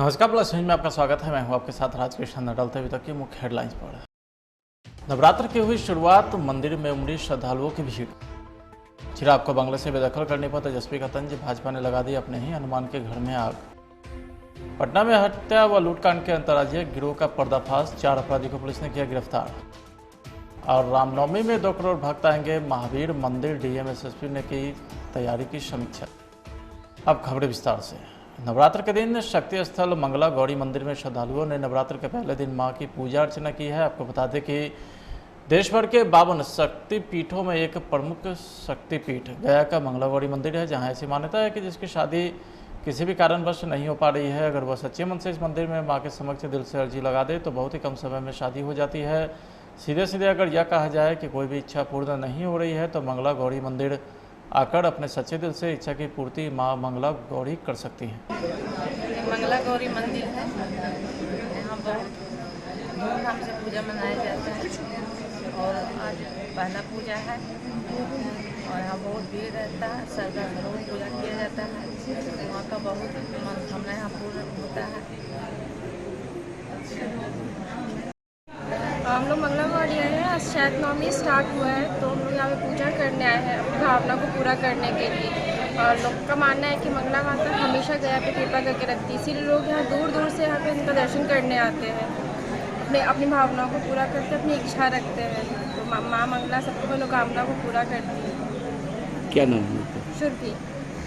नमस्कार, plus news में आपका स्वागत है। मैं हूं आपके साथ राजकृष्ण डलते अभी तक की मुख्य हेडलाइंस पर। नवरात्र की हुई शुरुआत, मंदिर में उमड़ी श्रद्धालुओं की भीड़। चिराग को बंगले से बेदखल करने पर तेजस्वी का तंज, भाजपा ने लगा दी अपने ही हनुमान के घर में आग। पटना में हत्या व लूटकांड के अंतर्राज्यीय गिरोह का पर्दाफाश, 4 अपराधियों को पुलिस ने किया गिरफ्तार। और रामनवमी में 2 करोड़ भक्त आएंगे, महावीर मंदिर डीएम एसएसपी ने की तैयारी की समीक्षा। अब खबरें विस्तार से। नवरात्र के दिन शक्ति स्थल मंगला गौरी मंदिर में श्रद्धालुओं ने नवरात्र के पहले दिन मां की पूजा अर्चना की है। आपको बता दें कि देश भर के 52 शक्तिपीठों में एक प्रमुख शक्तिपीठ गया का मंगला गौरी मंदिर है, जहां ऐसी मान्यता है कि जिसकी शादी किसी भी कारणवश नहीं हो पा रही है, अगर वह सच्चे मन से इस मंदिर में मां के समक्ष दिल से अर्जी लगा दे तो बहुत ही कम समय में शादी हो जाती है। सीधे सीधे अगर यह कहा जाए कि कोई भी इच्छा पूर्ण नहीं हो रही है तो मंगला गौरी मंदिर आकर अपने सच्चे दिल से इच्छा की पूर्ति मां मंगला गौरी कर सकती हैं। मंगला गौरी मंदिर है, यहाँ बहुत धूमधाम से पूजा मनाया जाता है और आज पहला पूजा है और यहाँ बहुत भीड़ रहता है। श्रद्धालुओं को पूजा किया जाता है, वहाँ का बहुत मनोकामना यहाँ पूर्ण होता है। हम लोग मंगला गौरी आए हैं, आज शायद नवमी स्टार्ट हुआ है तो हम लोग यहाँ पे पूजा करने आए हैं अपनी भावना को पूरा करने के लिए। और लोग का मानना है कि मंगला माता हमेशा गया पे कृपा करके रखती है, इसीलिए लोग यहाँ दूर दूर से यहाँ पे इनका दर्शन करने आते हैं, अपनी भावनाओं को पूरा करते, अपनी इच्छा रखते हैं। तो माँ मंगला सबकी मनोकामना को पूरा करती है। क्या नाम है? शुरुखी।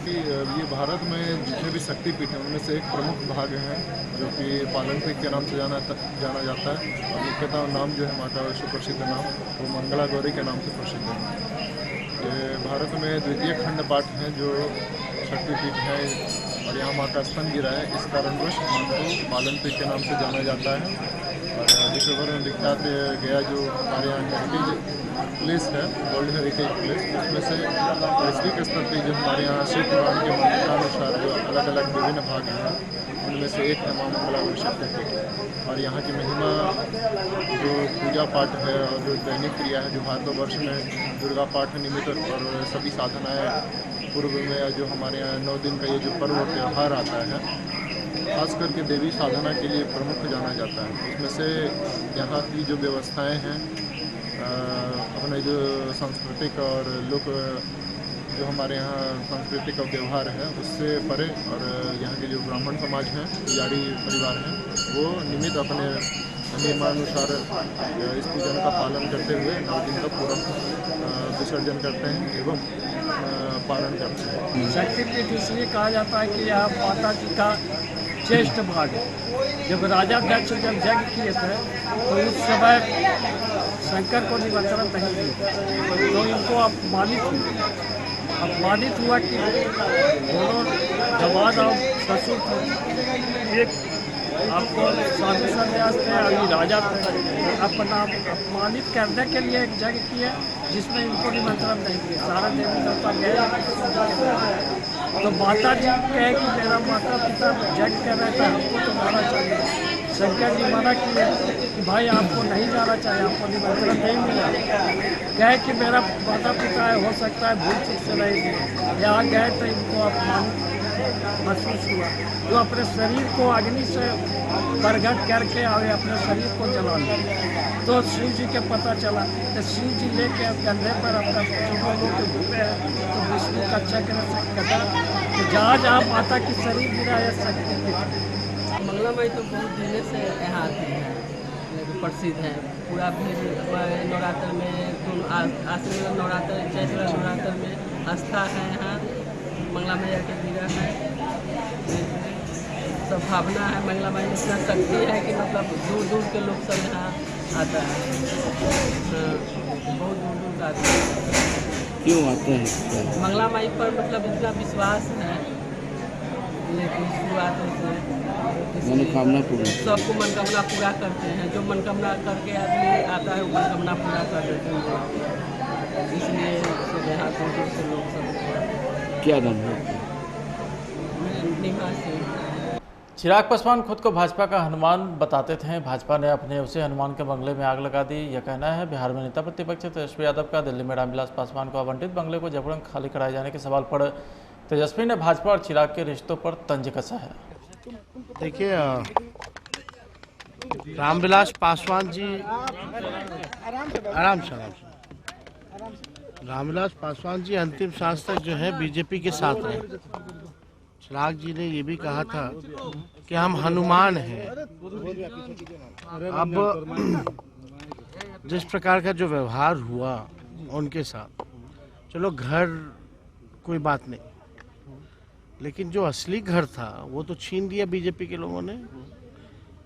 ये भारत में जितने भी शक्तिपीठ हैं उनमें से एक प्रमुख भाग है जो कि पालनपीठ के नाम से जाना जाता है। और मुख्यतः नाम जो है माँ का सुप्रसिद्ध नाम वो मंगला गौरी के नाम से प्रसिद्ध है। ये भारत में द्वितीय खंड पाठ है जो शक्तिपीठ है और यहाँ माँ का स्तन गिरा है, इस कारणवश माँ को पालनपीठ के नाम से जाना जाता है। और विश्व भर में विख्यात गया जो हमारे यहाँ हेरिटेज प्लेस है, वर्ल्ड हेरिटेज प्लेस, उसमें से वैश्विक स्तर पर जो हमारे यहाँ शिव पुराण के मान्यतानुसार जो अलग अलग विभिन्न भाग हैं उनमें से एक है माँ मंगला गौरी शक्तिपीठ। और यहाँ की महिमा जो पूजा पाठ है और जो दैनिक क्रिया है जो भारतवर्ष में दुर्गा पाठ निमित्त और सभी साधनाएँ पूर्व में जो हमारे यहाँ 9 दिन का ये जो पर्व त्यौहार आता है, खास करके देवी साधना के लिए प्रमुख जाना जाता है। उसमें से यहाँ की जो व्यवस्थाएं हैं, अपने जो सांस्कृतिक और लोक जो हमारे यहाँ सांस्कृतिक और व्यवहार है उससे परे, और यहाँ के जो ब्राह्मण समाज हैं, पुजारी परिवार हैं, वो नियमित अपने नियमानुसार इस पूजन का पालन करते हुए 9 दिन का पूरा विसर्जन करते हैं एवं पालन करते हैं। शक्तिपीठ इसलिए कहा जाता है कि यह माता जी का श्रेष्ठ भाग है। जब राजा दक्ष जब यज्ञ किए थे तो उस समय शंकर को निमंत्रण नहीं दिए तो इनको अपमानित हुआ कि दोनों जवान और ससुर थे, एक आपको साधु संन्यास थे, अभी राजा थे, अपना अपमानित करने के लिए एक यज्ञ किए जिसमें इनको निमंत्रण नहीं दिए। सारा देवी देवता गए तो माता जी कहे कि मेरा माता पिता यज्ञ कर रहे थे, हमको तो जाना चाहिए। शंकर जी मना किए कि भाई आपको नहीं जाना चाहिए, आपको निमंत्रण नहीं मिला। कहे कि मेरा माता पिता है, हो सकता है भूल चूक से नहीं दिए। यहाँ गए तो इनको अपमान महसूस हुआ, जो अपने शरीर को अग्नि से प्रगट करके आए, अपने शरीर को जला लिया। तो शिव जी के पता चला तो शिव जी लेके कंधे पर अपना लोग घूमे हैं तो विष्णु का चक्र से कटा तो जहाँ जहाँ माता की शरीर गिरा है शक्ति। मंगला माई तो बहुत दिनों से यहाँ आती है, प्रसिद्ध है। पूरा भीड़ नवरात्र में आश्विन नवरात्र, चैत्र नवरात्र में आस्था है यहाँ मंगला मैया के गिरा है। सब भावना है, मंगला माई में इतना शक्ति है कि मतलब दूर दूर के लोग सब यहाँ आता है, बहुत दूर दूर आते हैं। क्यों आते हैं? मंगला माई पर मतलब इतना विश्वास है, लेकिन शुरुआत से मनोकामना पूरा, सबको मनोकामना पूरा करते हैं। जो मनोकामना करके आदमी आता है वो मनोकामना पूरा कर देते हैं, इसलिए सब यहाँ दूर दूर से लोग सब। क्या नाम है? निवासी चिराग पासवान खुद को भाजपा का हनुमान बताते थे। भाजपा ने अपने उसे हनुमान के बंगले में आग लगा दी, यह कहना है बिहार में नेता प्रतिपक्ष तेजस्वी यादव का। दिल्ली में रामविलास पासवान को आवंटित बंगले को जबरन खाली कराए जाने के सवाल पर तेजस्वी ने भाजपा और चिराग के रिश्तों पर तंज कसा है। देखिए रामविलास पासवान जी आराम से रामविलास पासवान जी अंतिम सांस तक जो है बीजेपी के साथ रहे। चिराग जी ने ये भी कहा था कि हम हनुमान हैं। अब जिस प्रकार का जो व्यवहार हुआ उनके साथ, चलो घर कोई बात नहीं, लेकिन जो असली घर था वो तो छीन दिया बीजेपी के लोगों ने।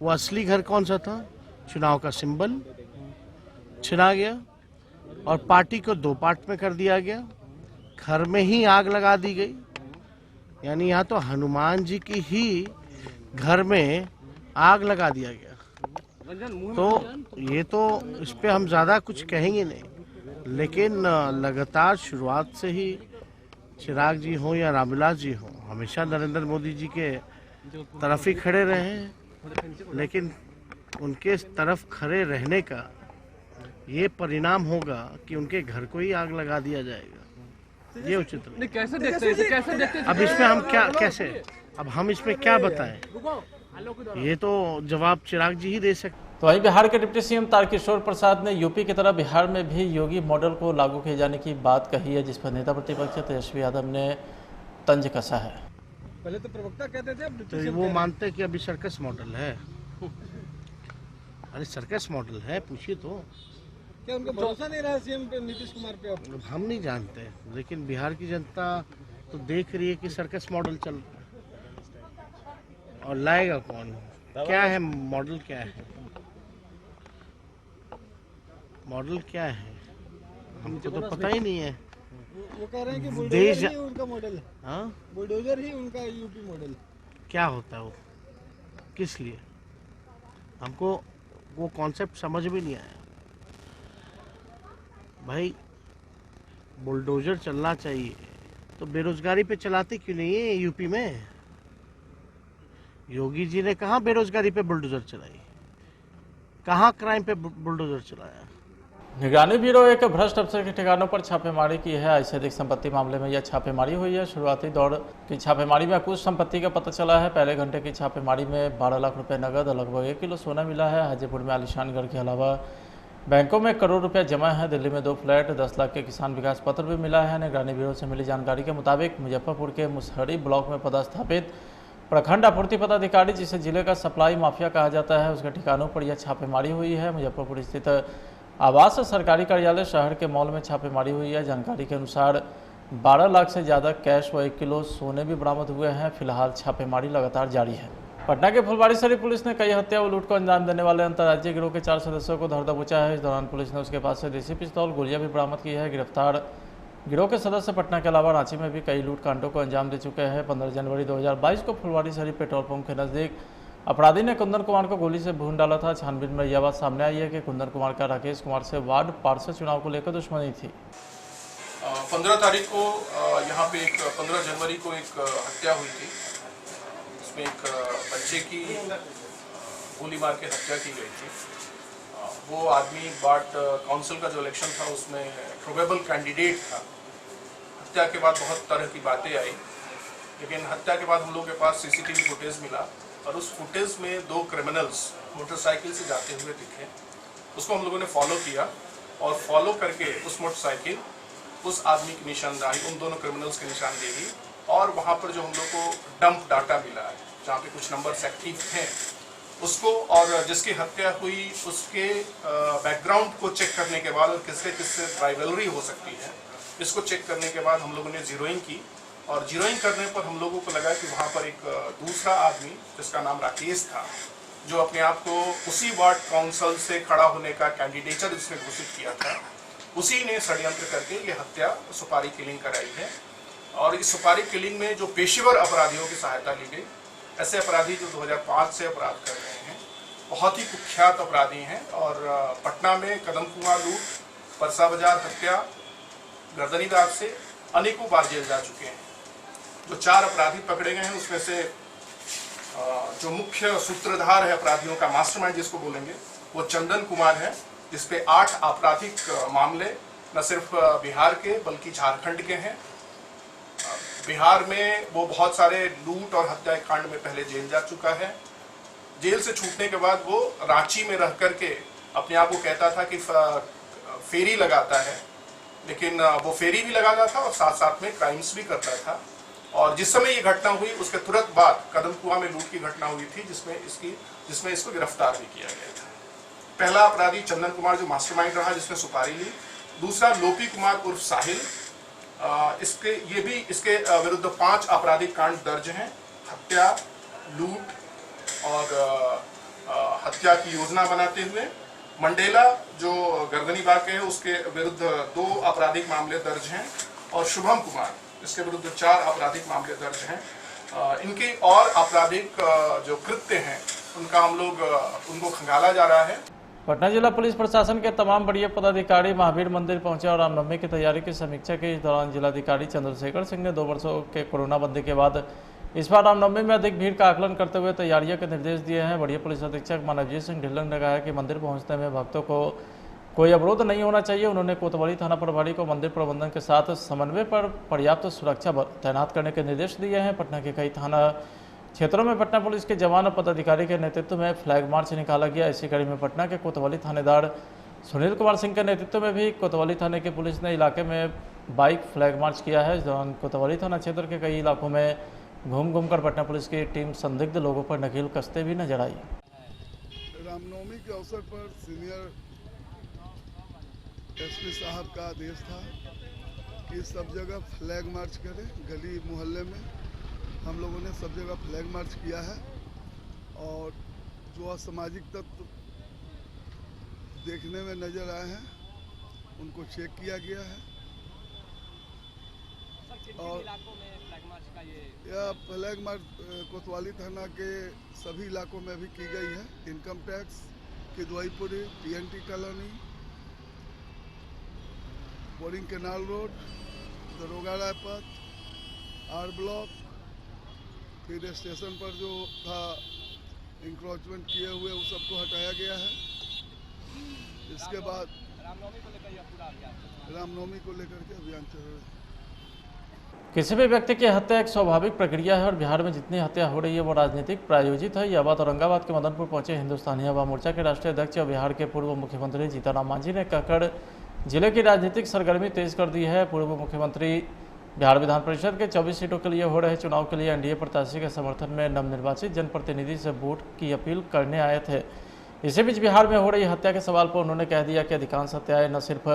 वो असली घर कौन सा था? चुनाव का सिंबल छिना गया और पार्टी को दो पार्ट में कर दिया गया। घर में ही आग लगा दी गई, यानी यहाँ तो हनुमान जी की ही घर में आग लगा दिया गया। तो ये तो इस पे हम ज़्यादा कुछ कहेंगे नहीं, लेकिन लगातार शुरुआत से ही चिराग जी हों या रामविलास जी हों, हमेशा नरेंद्र मोदी जी के तरफ ही खड़े रहे हैं। लेकिन उनके तरफ खड़े रहने का ये परिणाम होगा कि उनके घर को ही आग लगा दिया जाएगा। ये उचित नहीं। कैसे देखते हैं? अब इसमें हम क्या कैसे अब हम इसमें क्या बताएं? ये तो जवाब चिराग जी ही दे सकते। तो वहीं बिहार के डिप्टी सीएम तारकिशोर प्रसाद ने यूपी की तरह बिहार में भी योगी मॉडल को लागू किए जाने की बात कही है, जिस पर नेता प्रतिपक्ष तेजस्वी यादव ने तंज कसा है। पहले तो प्रवक्ता कहते थे, अब तो वो मानते हैं कि अभी सर्कस मॉडल है। अरे सर्कस मॉडल है, पूछिए तो। क्या उनको भरोसा नहीं रहा सीएम पे, नीतीश कुमार पे? अब हम नहीं जानते, लेकिन बिहार की जनता तो देख रही है कि सर्कस मॉडल चल रहा है। और लाएगा कौन? क्या है मॉडल? क्या है मॉडल? क्या है हमको तो पता ही नहीं है। वो कह रहे हैं कि बुलडोजर ही उनका मॉडल है। हाँ, बुलडोजर ही उनका यूपी मॉडल। क्या होता है वो? किस लिए? हमको वो कॉन्सेप्ट समझ भी नहीं आया। भाई बुलडोजर चलना चाहिए तो बेरोजगारी पे चलाते क्यों नहीं है यूपी में? योगी जी ने कहाँ बेरोजगारी पे बुलडोजर चलाई? कहाँ क्राइम पे बुलडोजर चलाया? निगरानी ब्यूरो एक भ्रष्ट अफसर के ठिकानों पर छापेमारी की है। ऐसे अधिक संपत्ति मामले में यह छापेमारी हुई है। शुरुआती दौर की छापेमारी में कुछ संपत्ति का पता चला है। पहले घंटे की छापेमारी में 12 लाख रुपए नगद, लगभग 1 किलो सोना मिला है। हाजीपुर में आलिशान घर के अलावा बैंकों में 1 करोड़ रुपया जमा है। दिल्ली में 2 फ्लैट, 10 लाख के किसान विकास पत्र भी मिला है। निगरानी ब्यूरो से मिली जानकारी के मुताबिक मुजफ्फरपुर के मुसहरी ब्लॉक में पदस्थापित प्रखंड आपूर्ति पदाधिकारी, जिसे जिले का सप्लाई माफिया कहा जाता है, उसके ठिकानों पर यह छापेमारी हुई है। मुजफ्फरपुर स्थित आवास सरकारी कार्यालय शहर के मॉल में छापेमारी हुई है। जानकारी के अनुसार 12 लाख से ज़्यादा कैश व 1 किलो सोने भी बरामद हुए हैं। फिलहाल छापेमारी लगातार जारी है। पटना के फुलवारीशरीफ पुलिस ने कई हत्या व लूट को अंजाम देने वाले अंतर्राज्यीय गिरोह के 4 सदस्यों को धर दबोचा है। इस दौरान पुलिस ने उसके पास से देसी पिस्तौल, गोलियां भी बरामद की है। गिरफ्तार गिरोह के सदस्य पटना के अलावा रांची में भी कई लूट कांडों को अंजाम दे चुके हैं। 15 जनवरी 2022 को फुलवारीशरीफ पेट्रोल पंप के नज़दीक अपराधी ने कुंदन कुमार को गोली से भून डाला था। छानबीन में यह बात सामने आई है कि कुंदन कुमार का राकेश कुमार से वार्ड पार्षद चुनाव को लेकर दुश्मनी थी। 15 तारीख को यहाँ पे 15 जनवरी को एक हत्या हुई थी। उसमें एक बच्चे की गोली मार के हत्या की गई थी। वो आदमी वार्ड काउंसिल का जो इलेक्शन था उसमें प्रोबेबल कैंडिडेट था। हत्या के बाद बहुत तरह की बातें आई, लेकिन हत्या के बाद हम लोग के पास सीसीटीवी फुटेज मिला और उस फुटेज में 2 क्रिमिनल्स मोटरसाइकिल से जाते हुए दिखे। उसको हम लोगों ने फॉलो किया और फॉलो करके उस मोटरसाइकिल, उस आदमी की निशानदेही, उन दोनों क्रिमिनल्स की निशानदेही, और वहाँ पर जो हम लोग को डंप डाटा मिला है जहाँ पे कुछ नंबर्स एक्टिव थे उसको, और जिसकी हत्या हुई उसके बैकग्राउंड को चेक करने के बाद और किससे किससे राइवलरी हो सकती है, इसको चेक करने के बाद हम लोगों ने जीरोइंग की। और जीरोइंग करने पर हम लोगों को लगा कि वहाँ पर एक दूसरा आदमी जिसका नाम राकेश था, जो अपने आप को उसी वार्ड काउंसिल से खड़ा होने का कैंडिडेचर जिसने घोषित किया था, उसी ने षड्यंत्र करके ये हत्या सुपारी किलिंग कराई है। और इस सुपारी किलिंग में जो पेशेवर अपराधियों की सहायता ली गई, ऐसे अपराधी जो 2005 से अपराध कर रहे हैं, बहुत ही कुख्यात अपराधी हैं और पटना में कदम कुआं लूट, परसा बाजार हत्या, गर्दनी दाग से अनेकों बार जेल जा चुके हैं। जो 4 अपराधी पकड़े गए हैं उसमें से जो मुख्य सूत्रधार है अपराधियों का, मास्टरमाइंड जिसको बोलेंगे, वो चंदन कुमार है, जिसपे 8 आपराधिक मामले न सिर्फ बिहार के बल्कि झारखंड के हैं। बिहार में वो बहुत सारे लूट और हत्याकांड में पहले जेल जा चुका है। जेल से छूटने के बाद वो रांची में रह करके अपने आप को कहता था कि फेरी लगाता है, लेकिन वो फेरी भी लगाता था और साथ साथ में क्राइम्स भी करता था। और जिस समय ये घटना हुई उसके तुरंत बाद कदम कुआं में लूट की घटना हुई थी, जिसमें इसको गिरफ्तार भी किया गया था। पहला अपराधी चंदन कुमार जो मास्टरमाइंड रहा, जिसने सुपारी ली। दूसरा लोपी कुमार उर्फ साहिल, इसके विरुद्ध 5 आपराधिक कांड दर्ज हैं। हत्या, लूट और हत्या की योजना बनाते हुए। मंडेला जो गर्दनी बाग के है, उसके विरुद्ध 2 आपराधिक मामले दर्ज हैं। और शुभम कुमार, इसके विरुद्ध 4 आपराधिक मामले दर्ज हैं। इनके और आपराधिक जो कृत्य हैं उनको खंगाला जा रहा है। पटना जिला पुलिस प्रशासन के तमाम बड़े पदाधिकारी महावीर मंदिर पहुंचे और रामनवमी की तैयारी की समीक्षा की। इस दौरान जिलाधिकारी चंद्रशेखर सिंह ने 2 वर्षों के कोरोना बंदी के बाद इस बार रामनवमी में अधिक भीड़ का आकलन करते हुए तैयारियों के निर्देश दिए हैं। बढ़िया पुलिस अधीक्षक मानवजीत सिंह ढिल्लन ने कहा कि मंदिर पहुंचने में भक्तों को कोई अवरोध नहीं होना चाहिए। उन्होंने कोतवाली थाना प्रभारी को मंदिर प्रबंधन के साथ समन्वय पर पर्याप्त सुरक्षा तैनात करने के निर्देश दिए हैं। पटना के कई थाना क्षेत्रों में पटना पुलिस के जवान और पदाधिकारी के नेतृत्व में फ्लैग मार्च निकाला गया। इसी कड़ी में पटना के कोतवाली थानेदार सुनील कुमार सिंह के नेतृत्व में भी कोतवाली थाने की पुलिस ने इलाके में बाइक फ्लैग मार्च किया है। इस दौरान कोतवाली थाना क्षेत्र के कई इलाकों में घूम कर पटना पुलिस की टीम संदिग्ध लोगों पर नकील कसते भी नजर आई। रामनवमी के अवसर पर सीनियर एसपी साहब का आदेश था कि सब जगह फ्लैग मार्च करें। गली मोहल्ले में हम लोगों ने सब जगह फ्लैग मार्च किया है और जो असामाजिक तत्व देखने में नजर आए हैं उनको चेक किया गया है। और यह फ्लैग मार्च कोतवाली थाना के सभी इलाकों में भी की गई है। Income tax, Kidwaipuri, TNT colony, boring canal road, Daroga Raipath, R block, फिर स्टेशन पर जो था इंक्रोचमेंट किए हुए उस सबको हटाया गया है। इसके बाद रामनवमी को लेकर के अभियान चल रहा है। किसी भी व्यक्ति की हत्या एक स्वाभाविक प्रक्रिया है और बिहार में जितनी हत्या हो रही है वो राजनीतिक प्रायोजित है। यह बात औरंगाबाद के मदनपुर पहुंचे हिंदुस्तानी अवाम मोर्चा के राष्ट्रीय अध्यक्ष और बिहार के पूर्व मुख्यमंत्री जीतनराम मांझी ने कहकर जिले की राजनीतिक सरगर्मी तेज कर दी है। पूर्व मुख्यमंत्री बिहार विधान परिषद के 24 सीटों के लिए हो रहे चुनाव के लिए एनडीए प्रत्याशी के समर्थन में नवनिर्वाचित जनप्रतिनिधि से वोट की अपील करने आए थे। इसी बीच बिहार में हो रही हत्या के सवाल पर उन्होंने कह दिया कि अधिकांश हत्याएं न सिर्फ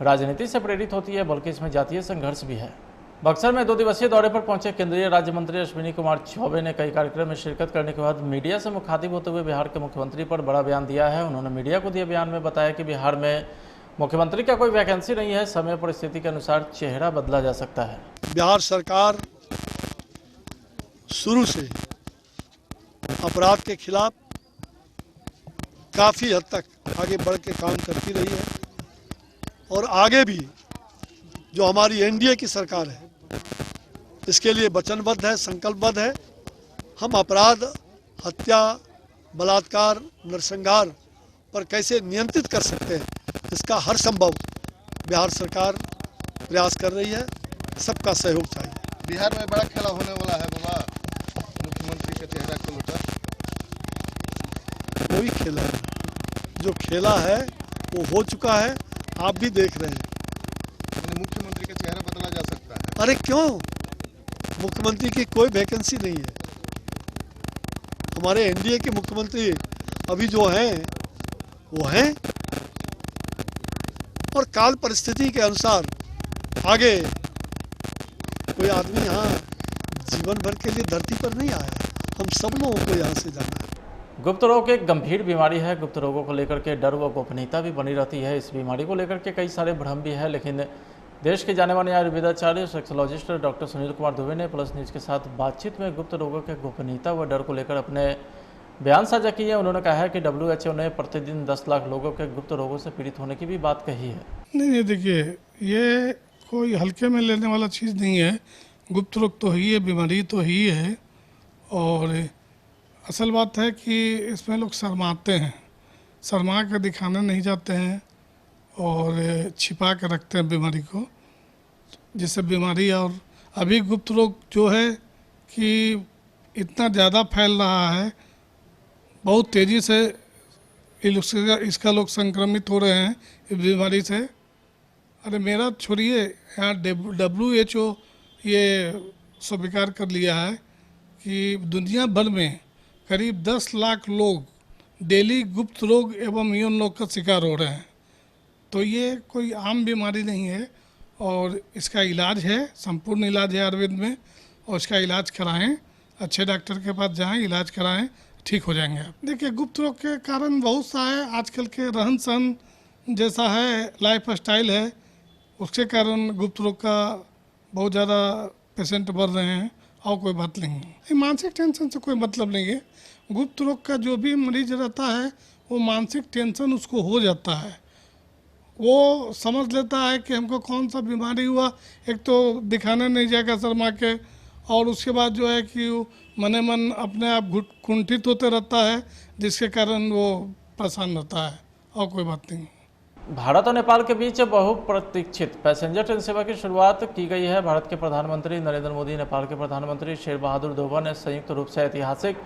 राजनीति से प्रेरित होती है बल्कि इसमें जातीय संघर्ष भी है। बक्सर में 2 दिवसीय दौरे पर पहुंचे केंद्रीय राज्य मंत्री अश्विनी कुमार चौबे ने कई कार्यक्रम में शिरकत करने के बाद मीडिया से मुखातिब होते हुए बिहार के मुख्यमंत्री पर बड़ा बयान दिया है। उन्होंने मीडिया को दिए बयान में बताया कि बिहार में मुख्यमंत्री का कोई वैकेंसी नहीं है, समय परिस्थिति के अनुसार चेहरा बदला जा सकता है। बिहार सरकार शुरू से अपराध के खिलाफ काफ़ी हद तक आगे बढ़ के काम करती रही है और आगे भी जो हमारी एनडीए की सरकार है इसके लिए वचनबद्ध है, संकल्पबद्ध है। हम अपराध, हत्या, बलात्कार, नरसंहार पर कैसे नियंत्रित कर सकते हैं इसका हर संभव बिहार सरकार प्रयास कर रही है। सबका सहयोग चाहिए। बिहार में बड़ा खेला होने वाला है बाबा, मुख्यमंत्री के चेहरा को लुटा। कोई खेला है, जो खेला है वो हो चुका है, आप भी देख रहे हैं। मुख्यमंत्री का चेहरा बदला जा सकता है? अरे क्यों, मुख्यमंत्री की कोई वैकेंसी नहीं है। हमारे एनडीए के मुख्यमंत्री अभी जो हैं वो हैं और काल परिस्थिति के अनुसार आगे कोई आदमी यहाँ जीवन भर के लिए धरती पर नहीं आया। हम सब लोगों को यहाँ से जाना है। गुप्त रोग एक गंभीर बीमारी है। गुप्त रोगों को लेकर के डर व गोपनीयता भी बनी रहती है। इस बीमारी को लेकर के कई सारे भ्रम भी है, लेकिन देश के जाने माने आयुर्वेदाचार्य सेक्सोलॉजिस्ट डॉक्टर सुनील कुमार दुबे ने प्लस न्यूज़ के साथ बातचीत में गुप्त रोगों के गोपनीयता व डर को लेकर अपने बयान साझा किए। उन्होंने कहा है कि WHO ने प्रतिदिन 10 लाख लोगों के गुप्त रोगों से पीड़ित होने की भी बात कही है। नहीं, देखिए ये कोई हल्के में लेने वाला चीज़ नहीं है। गुप्त रोग तो ही है, बीमारी तो ही है और असल बात है कि इसमें लोग शर्माते हैं, शर्मा कर दिखाने नहीं जाते हैं और छिपा कर रखते हैं बीमारी को, जिससे बीमारी और अभी गुप्त रोग जो है कि इतना ज़्यादा फैल रहा है, बहुत तेज़ी से इसका लोग संक्रमित हो रहे हैं इस बीमारी से। अरे मेरा छोड़िए, यहाँ WHO ये स्वीकार कर लिया है कि दुनिया भर में करीब 10 लाख लोग डेली गुप्त रोग एवं यौन रोग का शिकार हो रहे हैं। तो ये कोई आम बीमारी नहीं है और इसका इलाज है, संपूर्ण इलाज है आयुर्वेद में, और इसका इलाज कराएं, अच्छे डॉक्टर के पास जाएं, इलाज कराएं, ठीक हो जाएंगे आप। देखिए, गुप्त रोग के कारण बहुत सा है, आजकल के रहन सहन जैसा है, लाइफ स्टाइल है, उसके कारण गुप्त रोग का बहुत ज़्यादा पेशेंट बढ़ रहे हैं, और कोई बात नहीं है। मानसिक टेंशन से कोई मतलब नहीं है। गुप्त रोग का जो भी मरीज रहता है वो मानसिक टेंशन उसको हो जाता है, वो समझ लेता है कि हमको कौन सा बीमारी हुआ, एक तो दिखाने नहीं जाएगा शर्मा के, और उसके बाद जो है कि मने मन अपने आप कुंठित होते रहता है, जिसके कारण वो परेशान रहता है, और कोई बात नहीं। भारत और नेपाल के बीच बहुप्रतीक्षित पैसेंजर ट्रेन सेवा की शुरुआत की गई है। भारत के प्रधानमंत्री नरेंद्र मोदी, नेपाल के प्रधानमंत्री शेर बहादुर देउबा ने संयुक्त रूप से ऐतिहासिक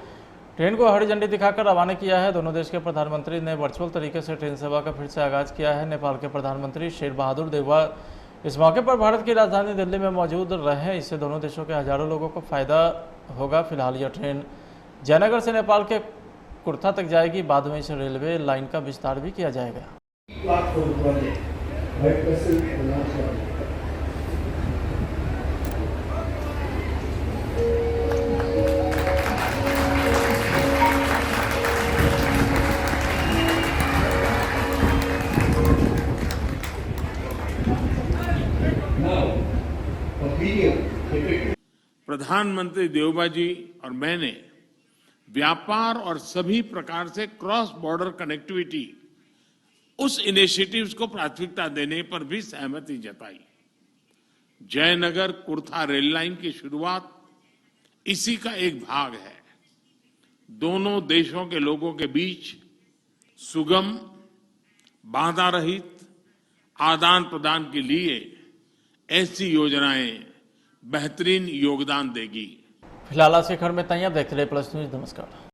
ट्रेन को हरी झंडी दिखाकर रवाना किया है। दोनों देश के प्रधानमंत्री ने वर्चुअल तरीके से ट्रेन सेवा का फिर से आगाज किया है। नेपाल के प्रधानमंत्री शेर बहादुर देउबा इस मौके पर भारत की राजधानी दिल्ली में मौजूद रहे। इससे दोनों देशों के हजारों लोगों को फायदा होगा। फिलहाल यह ट्रेन जयनगर से नेपाल के कुर्था तक जाएगी। बाद में इस रेलवे लाइन का विस्तार भी किया जाएगा। प्रधानमंत्री देउबा जी और मैंने व्यापार और सभी प्रकार से क्रॉस बॉर्डर कनेक्टिविटी उस इनिशिएटिव्स को प्राथमिकता देने पर भी सहमति जताई। जयनगर कुर्था रेल लाइन की शुरुआत इसी का एक भाग है। दोनों देशों के लोगों के बीच सुगम, बाधा रहित आदान प्रदान के लिए ऐसी योजनाएं बेहतरीन योगदान देगी। फिलहाल आज के खबर में तैयार, देखते रहिए प्लस न्यूज। नमस्कार।